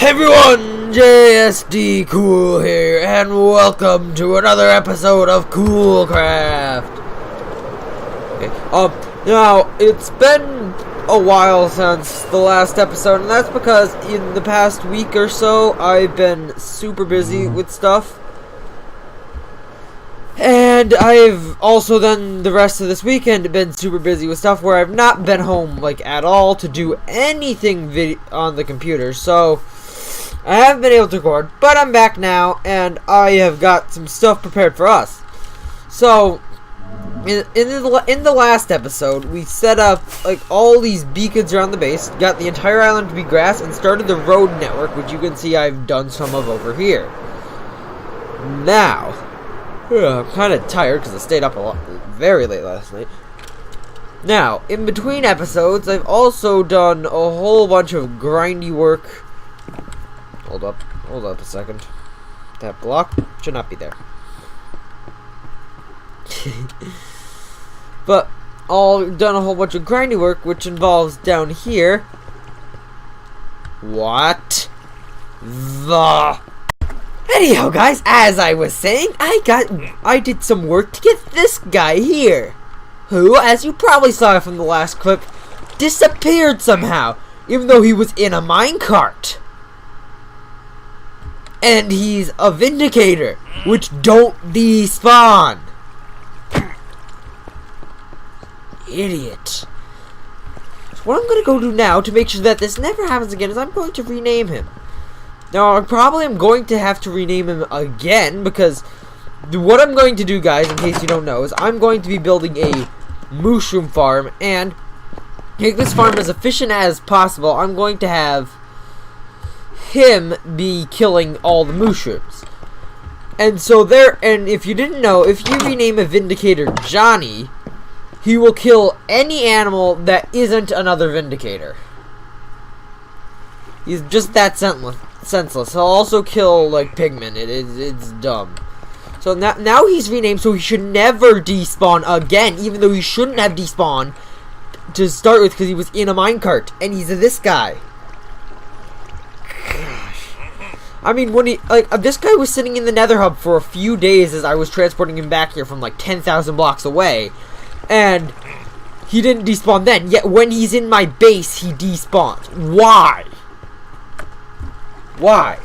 Hey everyone, JSD Cool here, and welcome to another episode of Coolcraft. Okay, now, it's been a while since the last episode, and that's because in the past week or so, I've been super busy with stuff. And I've also then the rest of this weekend been super busy with stuff where I've not been home, like, at all to do anything on the computer, so I haven't been able to record, but I'm back now, and I have got some stuff prepared for us. So, in the last episode, we set up, like, all these beacons around the base, got the entire island to be grass, and started the road network, which you can see I've done some of over here. Now, I'm kind of tired because I stayed up very late last night. Now, in between episodes, I've also done a whole bunch of grindy work. Hold up a second. That block should not be there. But I've done a whole bunch of grindy work, which involves down here. What the? Anyhow, guys, as I was saying, I did some work to get this guy here, who, as you probably saw from the last clip, disappeared somehow, even though he was in a minecart. And he's a Vindicator, which don't despawn. Idiot. So what I'm going to go do now to make sure that this never happens again is I'm going to rename him. Now, I probably am going to have to rename him again, because what I'm going to do, guys, in case you don't know, is I'm going to be building a mushroom farm, and make this farm as efficient as possible. I'm going to have him be killing all the mushrooms. And if you didn't know, if you rename a Vindicator Johnny, he will kill any animal that isn't another Vindicator. He's just that senseless. He'll also kill, like, pigmen. It's dumb. So now he's renamed, so he should never despawn again, even though he shouldn't have despawned to start with because he was in a minecart, and he's this guy. Gosh. I mean, when this guy was sitting in the Nether Hub for a few days as I was transporting him back here from like 10,000 blocks away, and he didn't despawn then. Yet when he's in my base, he despawns. Why? Why?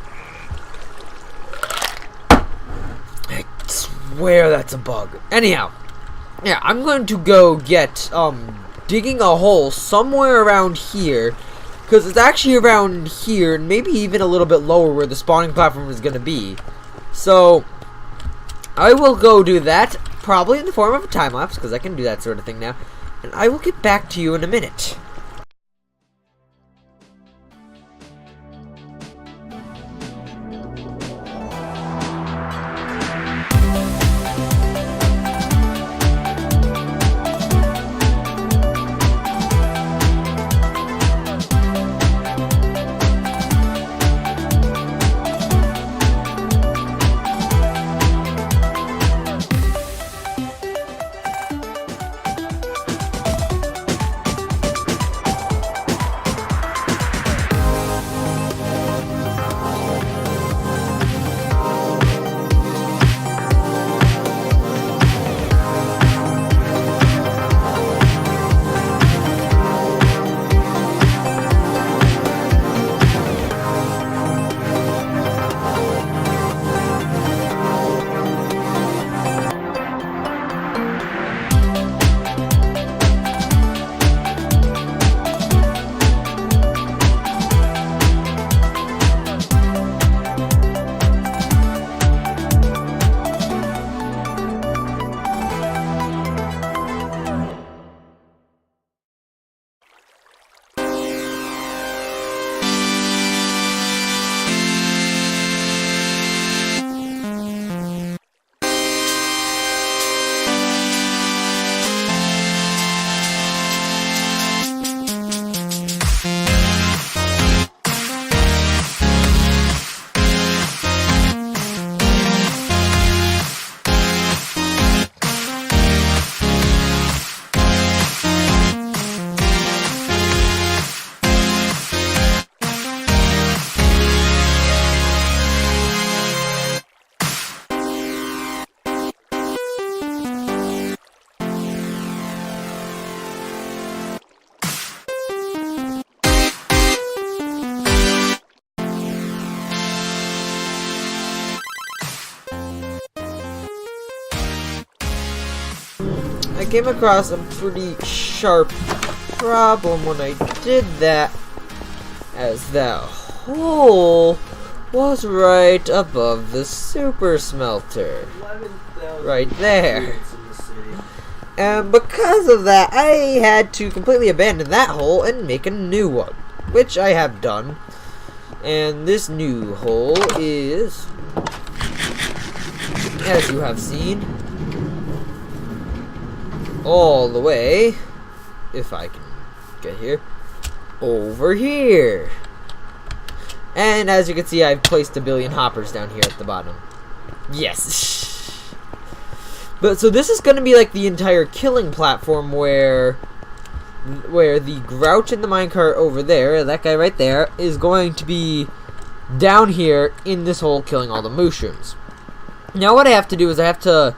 I swear that's a bug. Anyhow, yeah, I'm going to go get digging a hole somewhere around here, because it's actually around here, and maybe even a little bit lower where the spawning platform is going to be. So, I will go do that, probably in the form of a time-lapse, because I can do that sort of thing now. And I will get back to you in a minute. came across a pretty sharp problem when I did that, as that hole was right above the super smelter. Right there. And because of that, I had to completely abandon that hole and make a new one, which I have done. And this new hole is, as you have seen, all the way, if I can get here, over here. And as you can see, I've placed a billion hoppers down here at the bottom. Yes. But so this is going to be like the entire killing platform where the Grouch in the minecart over there, that guy right there, is going to be down here in this hole killing all the mushrooms. Now what I have to do is I have to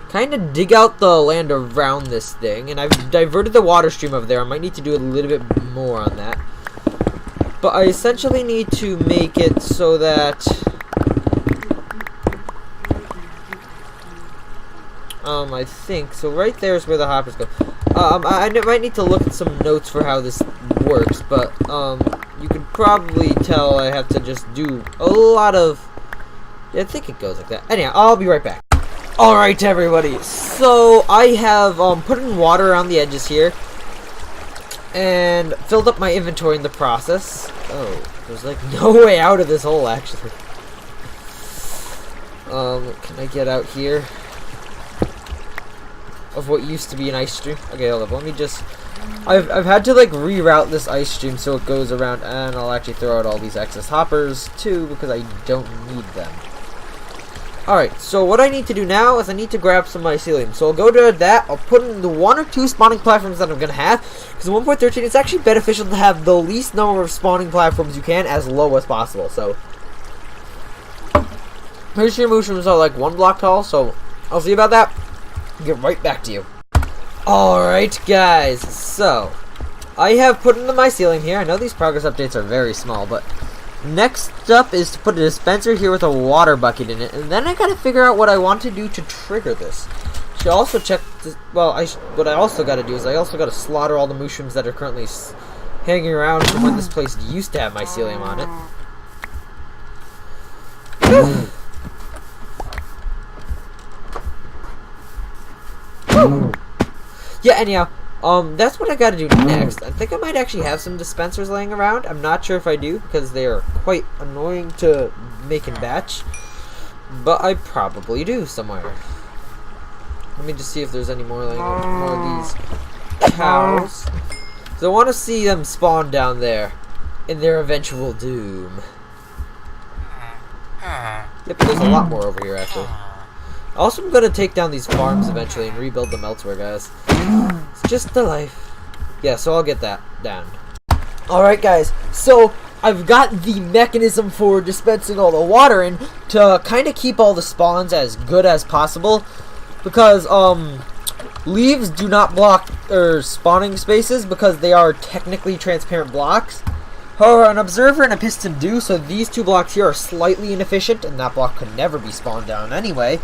kind of dig out the land around this thing, and I've diverted the water stream over there. I might need to do a little bit more on that. But I essentially need to make it so that I think so. Right there is where the hoppers go. I might need to look at some notes for how this works, but you could probably tell I have to just do a lot of. Yeah, I think it goes like that. Anyhow, I'll be right back. All right, everybody. So I have put in water around the edges here and filled up my inventory in the process. Oh, there's like no way out of this hole actually. Can I get out here? Of what used to be an ice stream. Okay, hold up. Let me just. I've had to like reroute this ice stream so it goes around, and I'll actually throw out all these excess hoppers too because I don't need them. Alright, so what I need to do now is I need to grab some mycelium. So I'll go to that. I'll put in the 1 or 2 spawning platforms that I'm gonna have, because in 1.13 it's actually beneficial to have the least number of spawning platforms you can as low as possible. So pretty sure mushrooms are like 1 block tall, so I'll see about that. Get right back to you. Alright guys, so I have put in the mycelium here. I know these progress updates are very small, but next up is to put a dispenser here with a water bucket in it, and then I gotta figure out what I want to do to trigger this. Should also check this, well, what I also gotta do is I also gotta slaughter all the mushrooms that are currently hanging around from when this place used to have mycelium on it. Yeah, anyhow, that's what I gotta do next. I think I might actually have some dispensers laying around. I'm not sure if I do, because they are quite annoying to make in batch. But I probably do somewhere. Let me just see if there's any more laying around. More of these cows. So I want to see them spawn down there in their eventual doom. Yep, there's a lot more over here, actually. Also, I'm going to take down these farms eventually and rebuild them elsewhere, guys. It's just the life. Yeah, so I'll get that down. Alright, guys. So, I've got the mechanism for dispensing all the water in to kind of keep all the spawns as good as possible. Because, leaves do not block spawning spaces because they are technically transparent blocks. However, an observer and a piston do, so these 2 blocks here are slightly inefficient, and that block could never be spawned down anyway.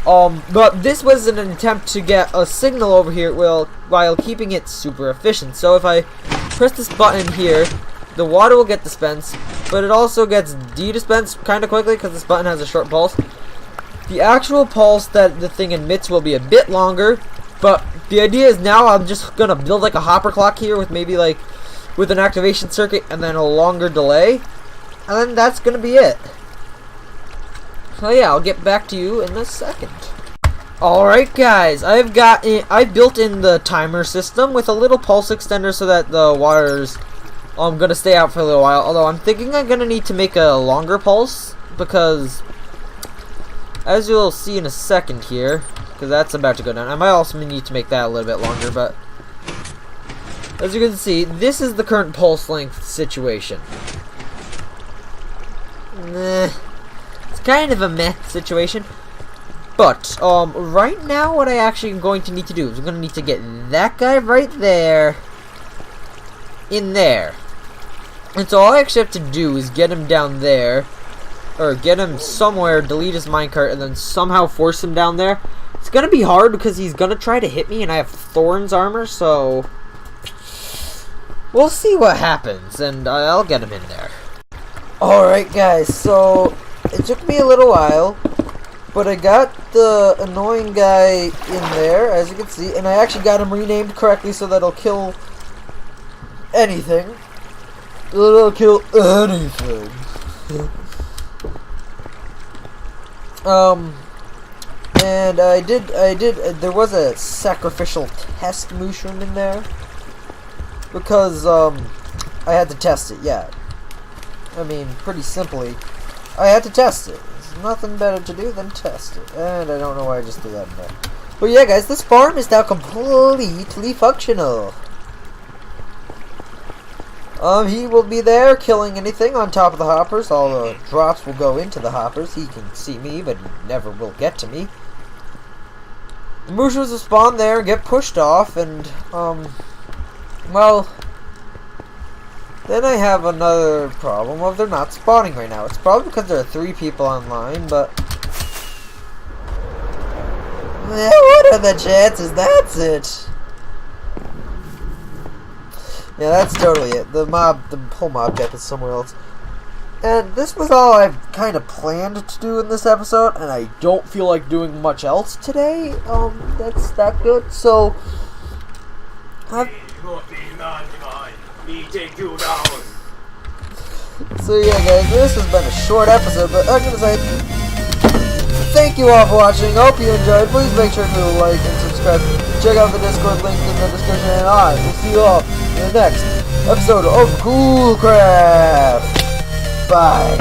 But this was an attempt to get a signal over here while keeping it super efficient. So if I press this button here, the water will get dispensed, but it also gets de-dispensed kind of quickly because this button has a short pulse. The actual pulse that the thing emits will be a bit longer, but the idea is now I'm just gonna build like a hopper clock here with maybe like with an activation circuit and then a longer delay, and then that's gonna be it. So yeah, I'll get back to you in a second. Alright guys, I've built in the timer system with a little pulse extender so that the water's gonna stay out for a little while. Although I'm thinking I'm gonna need to make a longer pulse because, as you'll see in a second here, because that's about to go down. I might also need to make that a little bit longer, but as you can see, this is the current pulse length situation. It's kind of a meh situation. But, right now what I actually am going to need to do is I'm going to need to get that guy right there in there. And so all I actually have to do is get him down there, or get him somewhere, delete his minecart, and then somehow force him down there. It's gonna be hard because he's gonna try to hit me and I have Thorn's armor, so we'll see what happens, and I'll get him in there. Alright guys, so it took me a little while, but I got the annoying guy in there, as you can see, and I actually got him renamed correctly so that it'll kill anything. It'll kill anything. And there was a sacrificial test mushroom in there, because, I had to test it, yeah. I mean, pretty simply, I had to test it. There's nothing better to do than test it. And I don't know why I just threw that in there. But yeah, guys, this farm is now completely functional. He will be there killing anything on top of the hoppers. All the drops will go into the hoppers. He can see me, but he never will get to me. The mushrooms will spawn there and get pushed off, and, well, then I have another problem of they're not spawning right now. It's probably because there are 3 people online, but what are the chances? That's it. Yeah, that's totally it. The whole mob deck is somewhere else. And this was all I've kind of planned to do in this episode, and I don't feel like doing much else today. That's that good. So, so yeah, guys, this has been a short episode, but I'm gonna say thank you all for watching. Hope you enjoyed. Please make sure to like and subscribe. Check out the Discord link in the description, and I will see you all in the next episode of Coolcraft. Bye.